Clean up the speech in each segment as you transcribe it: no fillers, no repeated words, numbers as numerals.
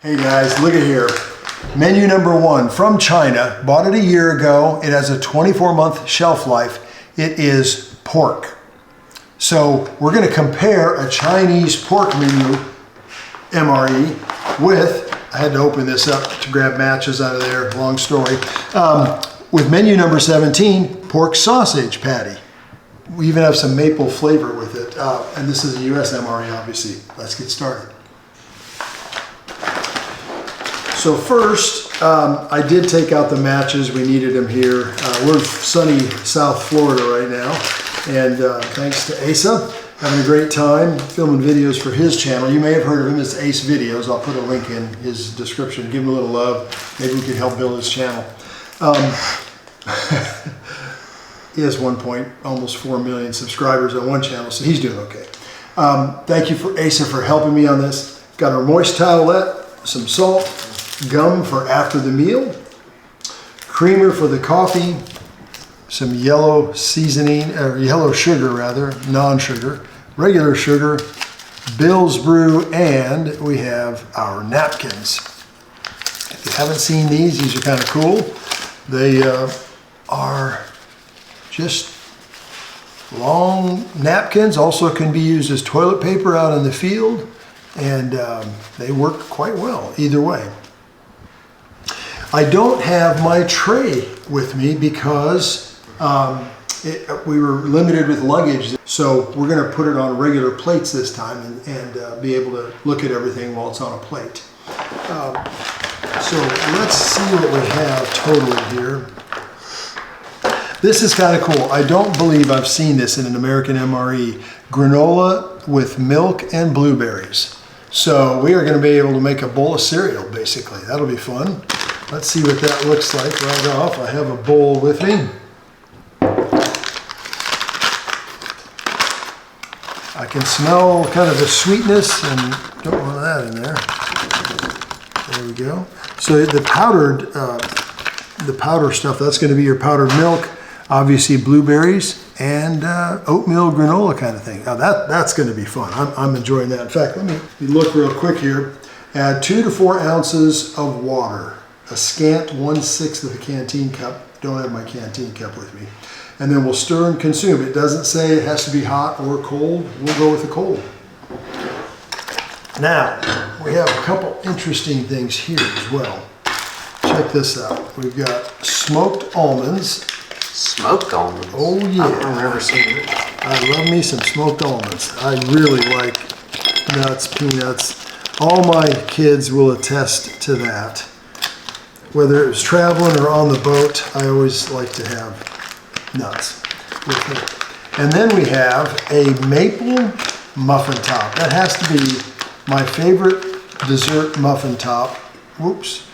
Hey guys, look at here. Menu number 1 from China. Bought it a year ago. It has a 24-month shelf life. It is pork. So we're going to compare a Chinese pork menu MRE with, I had to open this up to grab matches out of there, long story, with menu number 17, pork sausage patty. We even have some maple flavor with it. And this is a US MRE, obviously. Let's get started. So first, I did take out the matches. We needed them here. We're in sunny South Florida right now. And thanks to Asa, having a great time filming videos for his channel. You may have heard of him as Ace Videos. I'll put a link in his description. Give him a little love. Maybe we can help build his channel. He has almost 4 million subscribers on one channel, so he's doing okay. Thank you for Asa for helping me on this. Got our moist towelette, some salt, gum for after the meal, creamer for the coffee, some yellow seasoning, or yellow sugar rather, non-sugar, regular sugar, Bill's Brew, and we have our napkins. If you haven't seen these are kind of cool. They are just long napkins, also can be used as toilet paper out in the field, and they work quite well either way. I don't have my tray with me because we were limited with luggage. So we're going to put it on regular plates this time and be able to look at everything while it's on a plate. So let's see what we have totally here. This is kind of cool. I don't believe I've seen this in an American MRE. Granola with milk and blueberries. So we are going to be able to make a bowl of cereal, basically. That'll be fun. Let's see what that looks like right off. I have a bowl with me. I can smell kind of the sweetness and don't want that in there. There we go. So the powder stuff, that's going to be your powdered milk, obviously blueberries, and oatmeal granola kind of thing. Now that's going to be fun. I'm enjoying that. In fact, let me look real quick here. Add 2 to 4 ounces of water. A scant 1/6 of a canteen cup. Don't have my canteen cup with me. And then we'll stir and consume. It doesn't say it has to be hot or cold. We'll go with the cold. Now, we have a couple interesting things here as well. Check this out. We've got smoked almonds. Smoked almonds? Oh yeah. I've never seen it. I love me some smoked almonds. I really like nuts, peanuts. All my kids will attest to that. Whether it was traveling or on the boat, I always like to have nuts with it. And then we have a maple muffin top. That has to be my favorite dessert muffin top. Whoops.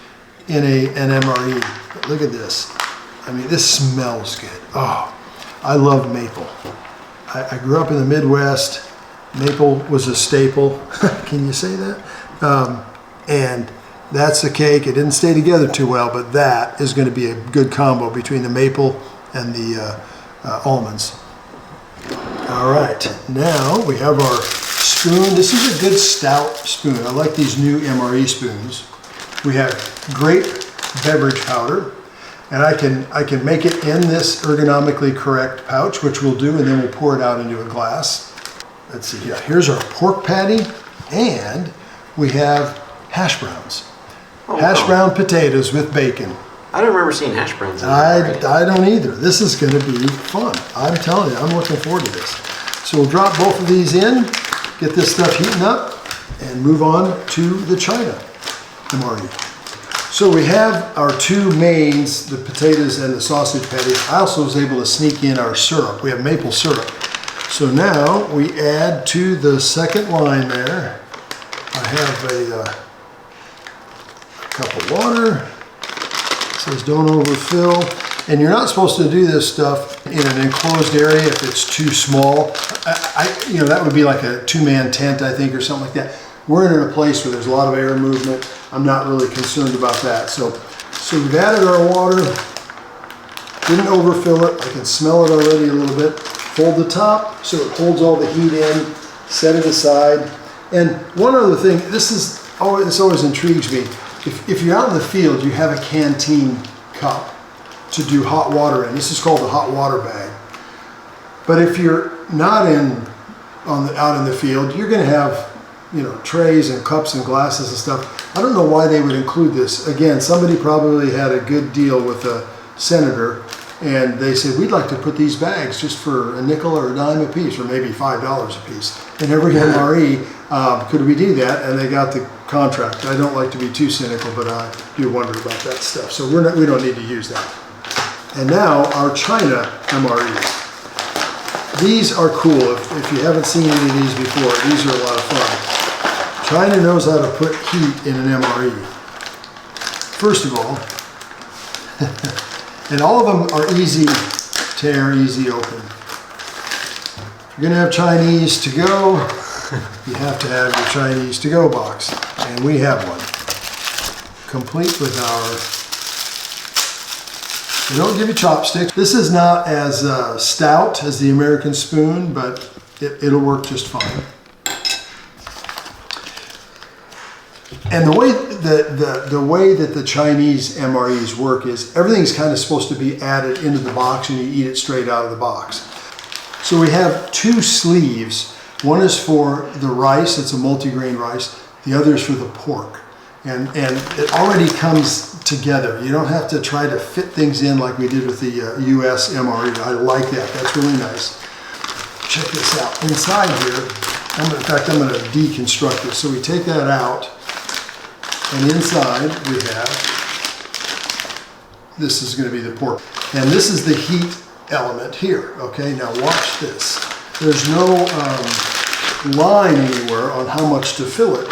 In an MRE. But look at this. I mean, this smells good. Oh, I love maple. I grew up in the Midwest. Maple was a staple. Can you say that? And that's the cake. It didn't stay together too well, but that is going to be a good combo between the maple and the almonds. All right, now we have our spoon. This is a good stout spoon. I like these new MRE spoons. We have grape beverage powder, and I can make it in this ergonomically correct pouch, which we'll do, and then we'll pour it out into a glass. Let's see here. Here's our pork patty, and we have hash browns. Hash brown potatoes with bacon. I don't remember seeing hash browns in I don't either. This is going to be fun. I'm telling you, I'm looking forward to this. So we'll drop both of these in, get this stuff heating up, and move on to the China MRE. So we have our 2 mains, the potatoes and the sausage patty. I also was able to sneak in our syrup. We have maple syrup. So now we add to the second line there. I have a cup of water. It says don't overfill. And you're not supposed to do this stuff in an enclosed area if it's too small. You know, that would be like a 2-man tent, I think, or something like that. We're in a place where there's a lot of air movement. I'm not really concerned about that. So we've added our water. Didn't overfill it. I can smell it already a little bit. Fold the top so it holds all the heat in. Set it aside. And one other thing, this is this always intrigues me. If you're out in the field, you have a canteen cup to do hot water in. This is called the hot water bag. But if you're not out in the field, you're going to have, you know, trays and cups and glasses and stuff. I don't know why they would include this. Again, somebody probably had a good deal with a senator, and they said, we'd like to put these bags just for a nickel or a dime a piece, or maybe $5 a piece. And every MRE, could we do that? And they got the contract. I don't like to be too cynical, but I do wonder about that stuff. So we don't need to use that. And now our China MREs. These are cool. If you haven't seen any of these before, these are a lot of fun. China knows how to put heat in an MRE. First of all, and all of them are easy tear, easy open. If you're gonna have Chinese to go, you have to have your Chinese to go box. And we have one. Complete with they don't give you chopsticks. This is not as stout as the American spoon, but it'll work just fine. And the way that the Chinese MREs work is everything's kind of supposed to be added into the box and you eat it straight out of the box. So we have two sleeves. One is for the rice, it's a multigrain rice. The other is for the pork. And it already comes together. You don't have to try to fit things in like we did with the US MRE. I like that, that's really nice. Check this out. Inside here, in fact, I'm gonna deconstruct this. So we take that out, and inside we have, this is gonna be the pork. And this is the heat element here, okay? Now watch this. There's no line anywhere on how much to fill it.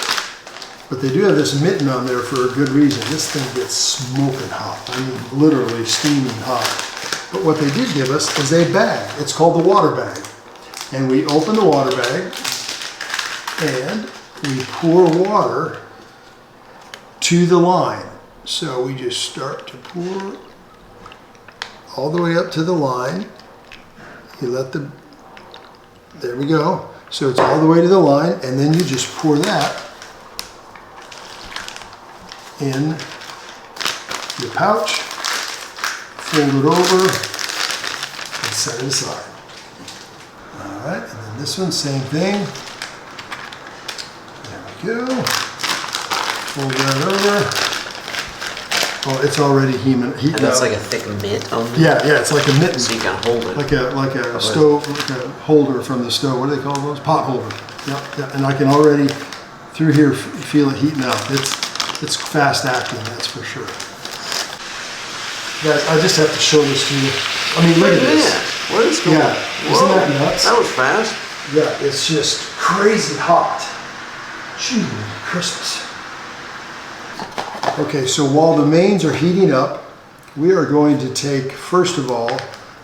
But they do have this mitten on there for a good reason. This thing gets smoking hot. I mean, literally steaming hot. But what they did give us is a bag. It's called the water bag. And we open the water bag and we pour water to the line. So we just start to pour all the way up to the line. You let there we go. So it's all the way to the line, and then you just pour that in your pouch, fold it over, and set it aside. All right, and then this one, same thing. There we go. Fold that over. Oh, it's already heating up. And that's like a thick mitt on there? Yeah, it's like a mitten. So you can hold it. Like a stove, like a holder from the stove. What do they call those? Pot holder. Yeah. And I can already, through here, feel it heating up. It's fast acting, that's for sure. Guys, I just have to show this to you. I mean, look at this. What is going on? Yeah, isn't that nuts? That was fast. Yeah, it's just crazy hot. Gee, Christmas. Okay, so while the mains are heating up, we are going to take, first of all,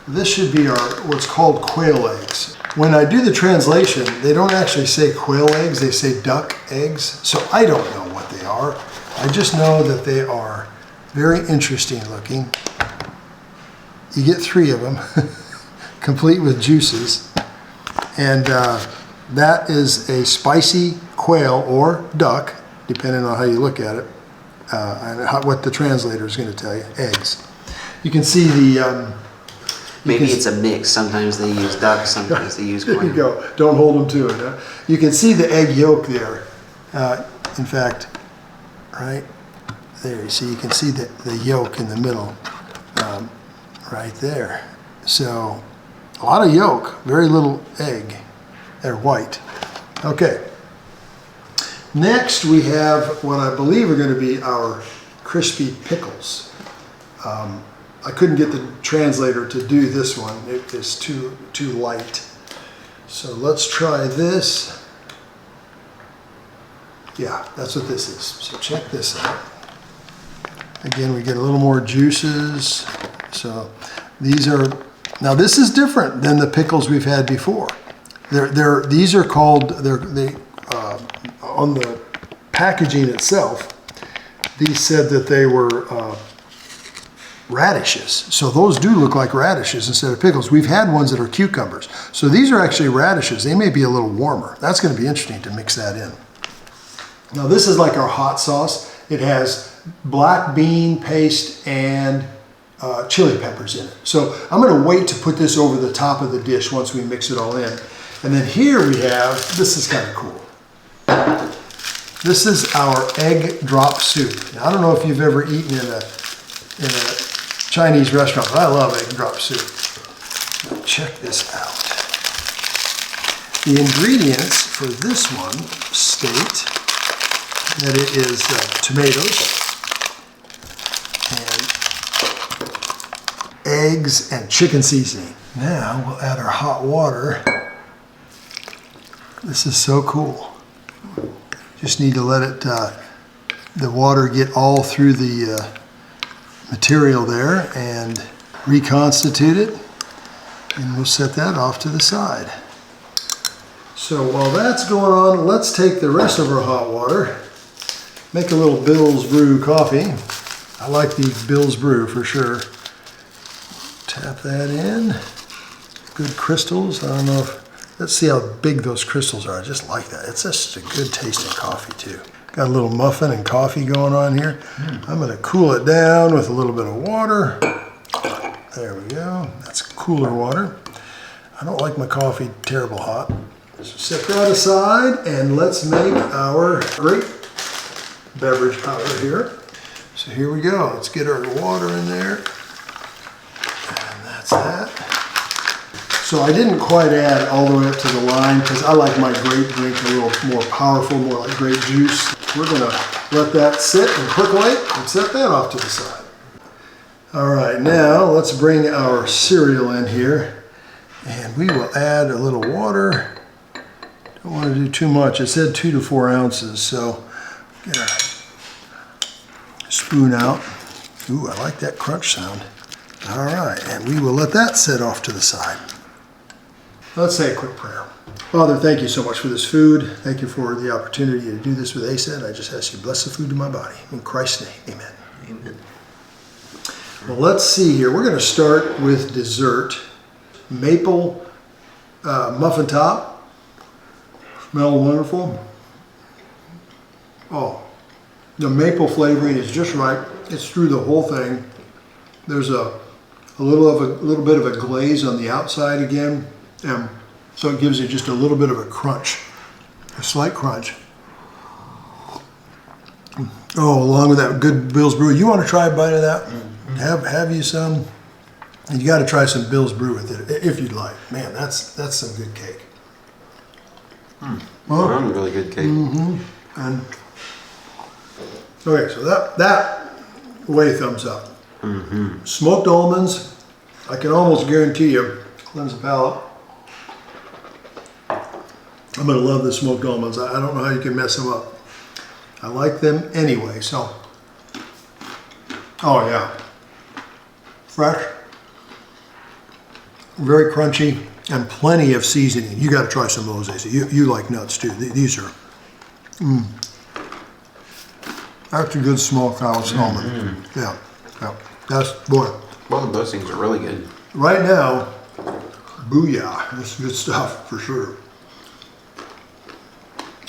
this should be our what's called quail eggs. When I do the translation, they don't actually say quail eggs, they say duck eggs. So I don't know what they are. I just know that they are very interesting looking. You get 3 of them, complete with juices. And that is a spicy quail or duck, depending on how you look at it. And what the translator is going to tell you, eggs. You can see the... Maybe it's a mix. Sometimes they use duck, sometimes they use quail. There you go. Don't hold them to it. Huh? You can see the egg yolk there. In fact, right there. So you can see the yolk in the middle, right there. So a lot of yolk, very little egg. They're white. Okay. Next, we have what I believe are going to be our crispy pickles. I couldn't get the translator to do this one. It is too light. So let's try this. Yeah, that's what this is. So check this out. Again, we get a little more juices. So these are, now this is different than the pickles we've had before. These are called, on the packaging itself, these said that they were radishes. So those do look like radishes instead of pickles. We've had ones that are cucumbers. So these are actually radishes. They may be a little warmer. That's going to be interesting to mix that in. Now this is like our hot sauce. It has black bean paste and chili peppers in it. So I'm gonna wait to put this over the top of the dish once we mix it all in. And then here we have, this is kind of cool. This is our egg drop soup. Now, I don't know if you've ever eaten in a Chinese restaurant, but I love egg drop soup. Now check this out. The ingredients for this one state that it is tomatoes and eggs and chicken seasoning. Now we'll add our hot water. This is so cool. Just need to let it, the water get all through the material there and reconstitute it. And we'll set that off to the side. So while that's going on, let's take the rest of our hot water, make a little Bill's Brew coffee. I like the Bill's Brew for sure. Tap that in. Good crystals. I don't know if, let's see how big those crystals are. I just like that. It's just a good tasting coffee too. Got a little muffin and coffee going on here. I'm gonna cool it down with a little bit of water. There we go. That's cooler water. I don't like my coffee terrible hot. So set that aside and let's make our great beverage powder here. So here we go. Let's get our water in there. And that's that. So I didn't quite add all the way up to the line because I like my grape drink a little more powerful, more like grape juice. We're gonna let that sit and percolate and set that off to the side. All right, now let's bring our cereal in here and we will add a little water. Don't want to do too much. It said 2 to 4 ounces, so get our spoon out. Ooh, I like that crunch sound. All right, and we will let that sit off to the side. Let's say a quick prayer. Father, thank you so much for this food. Thank you for the opportunity to do this with Asa, and I just ask you to bless the food to my body. In Christ's name, amen. Amen. Well, let's see here. We're going to start with dessert. Maple muffin top. Smell wonderful. Oh, the maple flavoring is just right. It's through the whole thing. There's a little bit of a glaze on the outside again, and so it gives you just a little bit of a crunch, a slight crunch. Oh, along with that good Bill's Brew. You want to try a bite of that? Mm-hmm. Have you some? You got to try some Bill's Brew with it if you'd like. Man, that's some good cake. Well, a really good cake. Mm-hmm. And okay, so that way thumbs up. Mm-hmm. Smoked almonds, I can almost guarantee you, cleanse the palate. I'm gonna love the smoked almonds. I don't know how you can mess them up. I like them anyway, so. Oh yeah, fresh, very crunchy. And plenty of seasoning. You got to try some of those, Asa. You like nuts too. These are, that's a good smokehouse almond. Yeah. That's, boy. Both of those things are really good. Right now, booyah. This is good stuff for sure.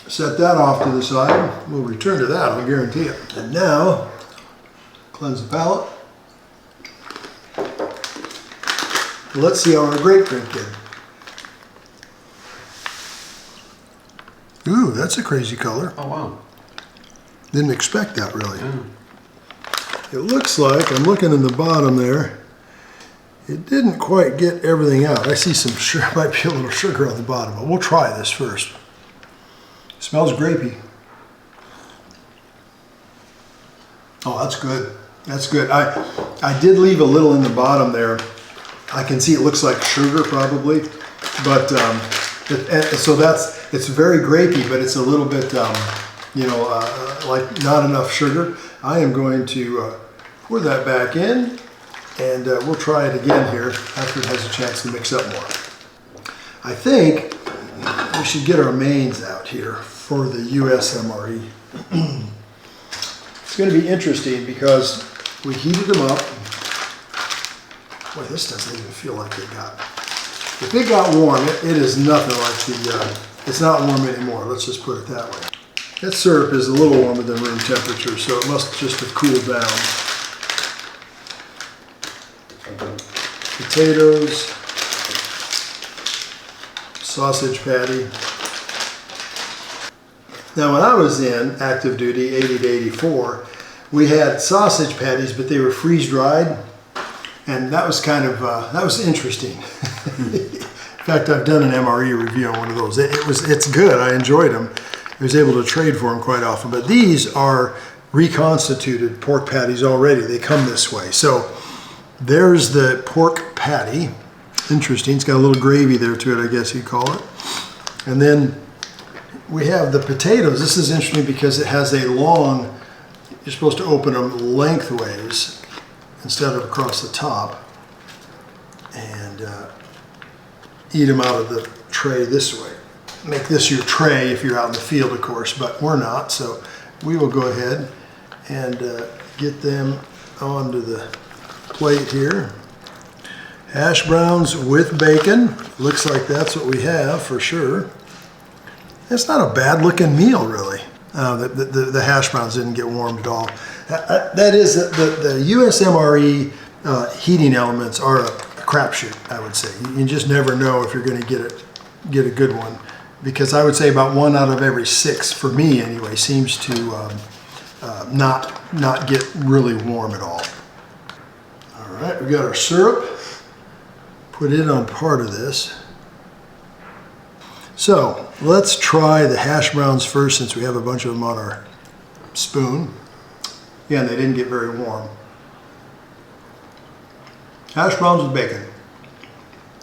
Set that off to the side. We'll return to that, I'll guarantee it. And now, cleanse the palate. Let's see how our grape drink did. Ooh, that's a crazy color. Oh, wow. Didn't expect that, really. Yeah. It looks like, I'm looking in the bottom there, it didn't quite get everything out. I see some sugar, might be a little sugar on the bottom, but we'll try this first. It smells grapey. Oh, that's good. That's good. I did leave a little in the bottom there. I can see it looks like sugar probably, but so it's very grapey, but it's a little bit, like not enough sugar. I am going to pour that back in, and we'll try it again here after it has a chance to mix up more. I think we should get our mains out here for the US MRE. It's going to be interesting because we heated them up. Boy, this doesn't even feel like it got. If it got warm, it is nothing like it's not warm anymore. Let's just put it that way. That syrup is a little warmer than room temperature, so it must just have cooled down. Potatoes, sausage patty. Now when I was in active duty, 80 to 84, we had sausage patties, but they were freeze-dried, and that was kind of, that was interesting. In fact, I've done an MRE review on one of those. It's good, I enjoyed them. I was able to trade for them quite often, but these are reconstituted pork patties already. They come this way. So there's the pork patty. Interesting, it's got a little gravy there to it, I guess you'd call it. And then we have the potatoes. This is interesting because it has a long, you're supposed to open them lengthways instead of across the top, and eat them out of the tray this way. Make this your tray if you're out in the field, of course, but we're not, so we will go ahead and get them onto the plate here. Hash browns with bacon. Looks like that's what we have for sure. It's not a bad looking meal, really. The hash browns didn't get warmed at all. That is, the USMRE heating elements are a crapshoot, I would say. You just never know if you're going to get a good one, because I would say about 1 out of every 6, for me anyway, seems to not get really warm at all. All right, we got our syrup. Put it on part of this. So let's try the hash browns first, since we have a bunch of them on our spoon. Again, they didn't get very warm. Hash browns with bacon.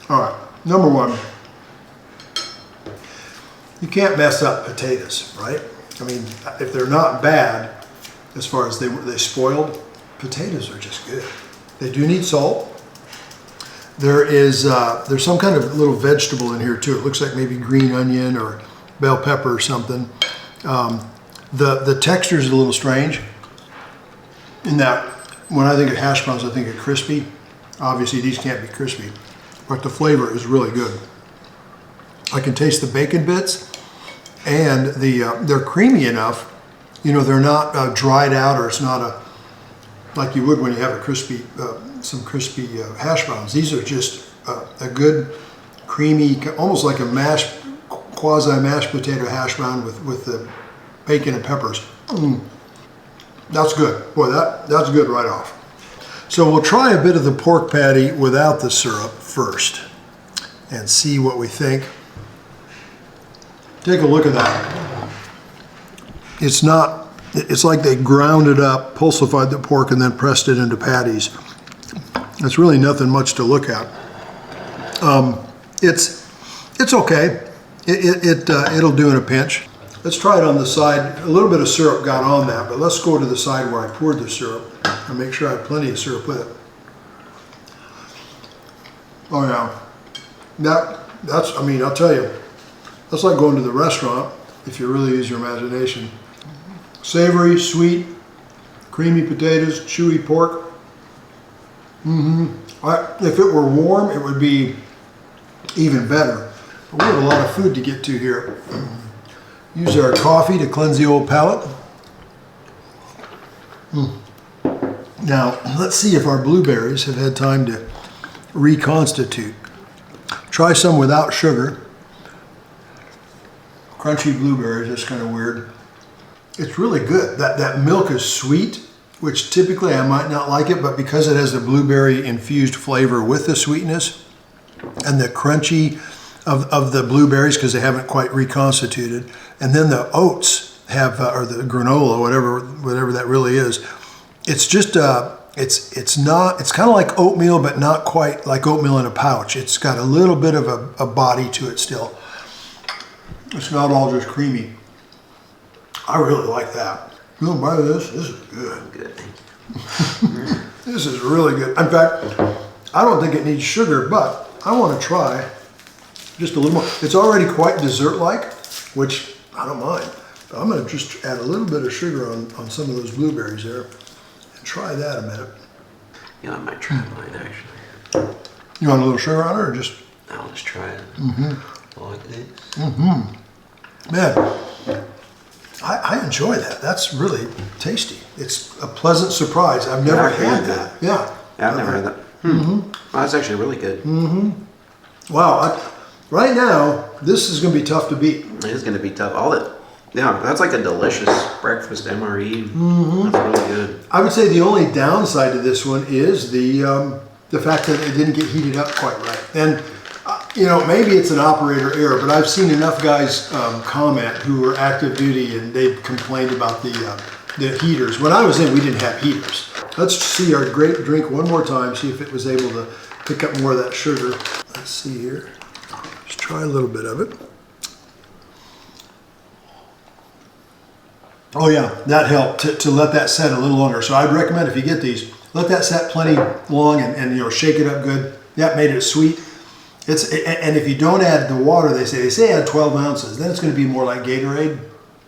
All right, number 1. You can't mess up potatoes, right? I mean, if they're not bad, as far as they spoiled, potatoes are just good. They do need salt. There's some kind of little vegetable in here too. It looks like maybe green onion or bell pepper or something. The texture is a little strange in that when I think of hash browns, I think of crispy. Obviously these can't be crispy, but the flavor is really good. I can taste the bacon bits, and they're creamy enough. You know, they're not dried out, or it's not like you would when you have a crispy, some crispy hash browns. These are just a good, creamy, almost like a quasi-mashed potato hash brown with the bacon and peppers. That's good. Boy, that's good right off. So we'll try a bit of the pork patty without the syrup first and see what we think. Take a look at that. It's like they ground it up, pulsified the pork, and then pressed it into patties. It's really nothing much to look at. It's okay. It'll do in a pinch. Let's try it on the side. A little bit of syrup got on that, but let's go to the side where I poured the syrup and make sure I have plenty of syrup with it. Oh yeah, that's, I mean, I'll tell you, that's like going to the restaurant if you really use your imagination. Savory, sweet, creamy potatoes, chewy pork. If it were warm, it would be even better. But we have a lot of food to get to here. Use our coffee to cleanse the old palate. Now, let's see if our blueberries have had time to reconstitute. Try some without sugar. Crunchy blueberries, that's kind of weird. It's really good. That milk is sweet, which typically I might not like it, but because it has the blueberry infused flavor with the sweetness and the crunchy of the blueberries, because they haven't quite reconstituted, and then the oats have, or the granola, whatever that really is. It's just it's kind of like oatmeal, but not quite like oatmeal in a pouch. It's got a little bit of a body to it still. It's not all just creamy. I really like that. You want to buy this? This is good. Good, thank you. This is really good. In fact, I don't think it needs sugar, but I want to try just a little more. It's already quite dessert-like, which I don't mind. But I'm going to just add a little bit of sugar on some of those blueberries there and try that a minute. Yeah, I might try mine actually. You want a little sugar on it, or just? I'll just try it. Like this. Man, I enjoy that. That's really tasty. It's a pleasant surprise. I've never had that. Yeah. Yeah, I've never had that. Well, that's actually really good. Wow. Right now, this is going to be tough to beat. It is going to be tough. That's like a delicious breakfast MRE. That's really good. I would say the only downside to this one is the fact that it didn't get heated up quite right. And maybe it's an operator error, but I've seen enough guys comment who were active duty and they complained about the heaters. When I was in, we didn't have heaters. Let's see our grape drink one more time, see if it was able to pick up more of that sugar. Let's see here. Let's try a little bit of it. Oh yeah, that helped to let that set a little longer. So I'd recommend if you get these, let that set plenty long and shake it up good. That made it sweet. And if you don't add the water, they say add 12 ounces. Then it's going to be more like Gatorade.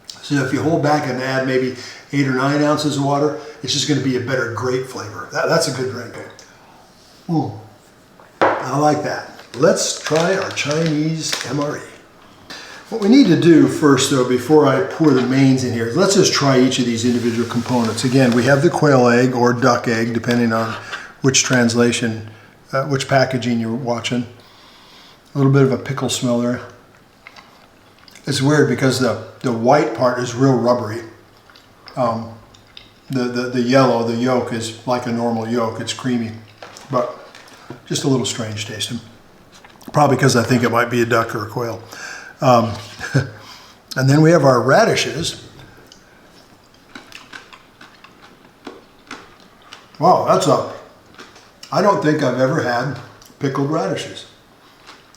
So if you hold back and add maybe 8 or 9 ounces of water, it's just going to be a better grape flavor. That's a good drink. I like that. Let's try our Chinese MRE. What we need to do first, though, before I pour the mains in here, let's just try each of these individual components. Again, we have the quail egg or duck egg, depending on which translation, which packaging you're watching. A little bit of a pickle smell there. It's weird because the white part is real rubbery. The yellow, the yolk, is like a normal yolk. It's creamy, but just a little strange tasting. Probably because I think it might be a duck or a quail. And then we have our radishes. Wow, I don't think I've ever had pickled radishes.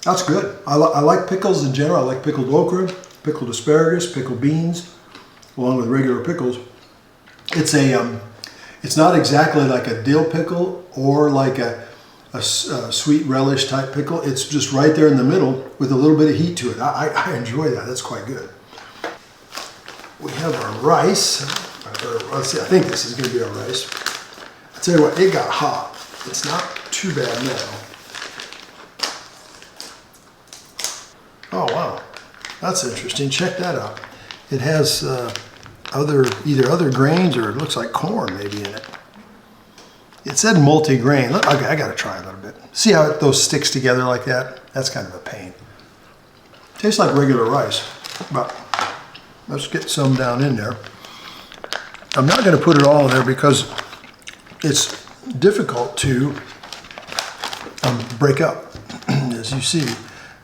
That's good. I like pickles in general. I like pickled okra, pickled asparagus, pickled beans, along with regular pickles. It's not exactly like a dill pickle or like a sweet relish type pickle. It's just right there in the middle with a little bit of heat to it. I enjoy that. That's quite good. We have our rice. Let's see, I think this is going to be our rice. I'll tell you what, it got hot. It's not too bad now. Oh wow, that's interesting. Check that out. It has either other grains or it looks like corn maybe in it. It said multi-grain. Okay, I got to try a little bit. See how those sticks together like that? That's kind of a pain. Tastes like regular rice, but let's get some down in there. I'm not going to put it all in there because it's difficult to break up, as you see.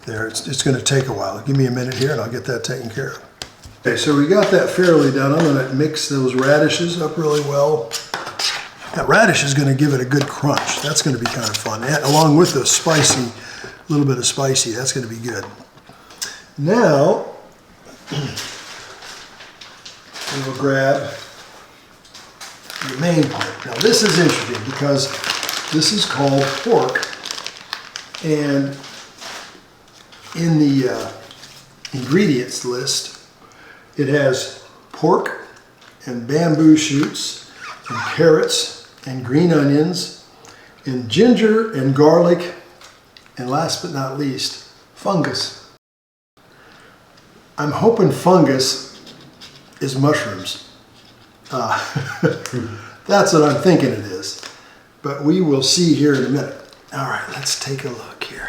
There, it's going to take a while. Give me a minute here and I'll get that taken care of. Okay, so we got that fairly done. I'm going to mix those radishes up really well. That radish is going to give it a good crunch. That's going to be kind of fun. And along with the spicy, a little bit of spicy, that's going to be good. Now, we'll grab the main part. Now this is interesting because this is called pork. And in the ingredients list, it has pork and bamboo shoots and carrots and green onions and ginger and garlic and last but not least, fungus. I'm hoping fungus is mushrooms. That's what I'm thinking it is. But we will see here in a minute. All right, let's take a look here.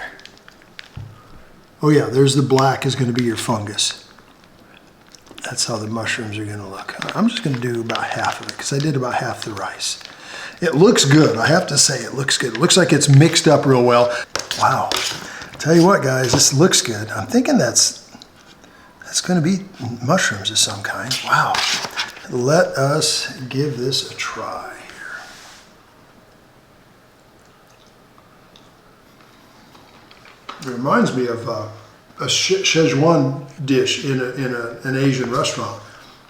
Oh yeah, there's the black is going to be your fungus. That's how the mushrooms are going to look. I'm just going to do about half of it because I did about half the rice. It looks good. I have to say it looks good. It looks like it's mixed up real well. Wow. Tell you what, guys, this looks good. I'm thinking that's going to be mushrooms of some kind. Wow. Let us give this a try here. It reminds me of a Szechuan dish in an Asian restaurant.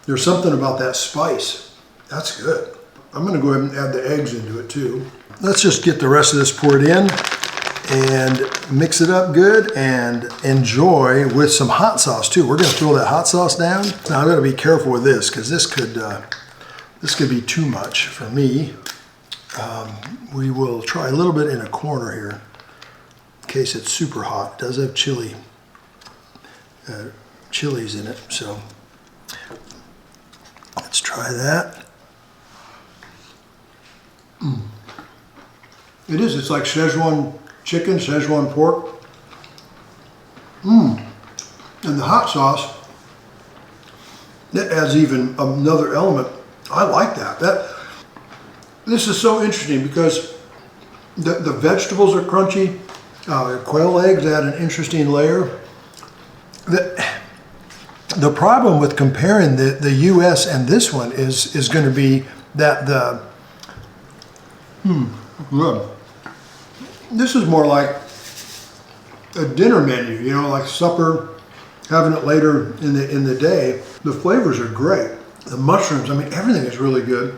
There's something about that spice. That's good. I'm going to go ahead and add the eggs into it too. Let's just get the rest of this poured in and mix it up good and enjoy with some hot sauce too. We're going to throw that hot sauce down. Now I've got to be careful with this because this could be too much for me. We will try a little bit in a corner here in case it's super hot. It does have chilies in it, so Try that. It is, it's like Szechuan chicken, Szechuan pork. And the hot sauce, that adds even another element. I like that. This is so interesting because the vegetables are crunchy. Quail eggs add an interesting layer. The problem with comparing the US and this one is going to be that good. This is more like a dinner menu, you know, like supper, having it later in the day. The flavors are great. The mushrooms, I mean, everything is really good.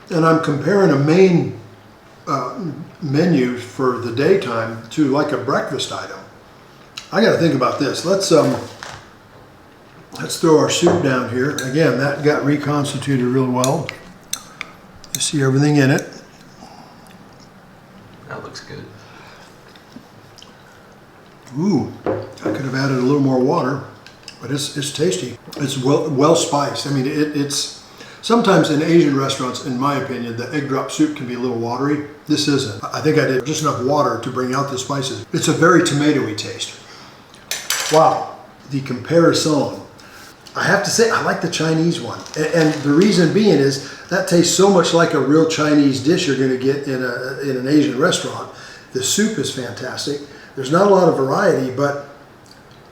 And I'm comparing a main menu for the daytime to like a breakfast item. I got to think about this. Let's throw our soup down here. Again, that got reconstituted real well. You see everything in it. That looks good. Ooh, I could have added a little more water, but it's tasty. It's well spiced. I mean, it's sometimes in Asian restaurants, in my opinion, the egg drop soup can be a little watery. This isn't. I think I did just enough water to bring out the spices. It's a very tomatoey taste. Wow, the comparison. I have to say, I like the Chinese one. And the reason being is that tastes so much like a real Chinese dish you're going to get in an Asian restaurant. The soup is fantastic. There's not a lot of variety, but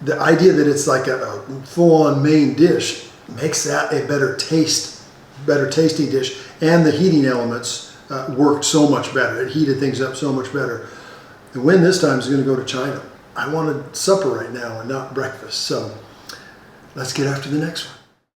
the idea that it's like a full-on main dish makes that a better tasting dish. And the heating elements worked so much better. It heated things up so much better. The win this time is going to go to China. I wanted supper right now and not breakfast. So let's get after the next one.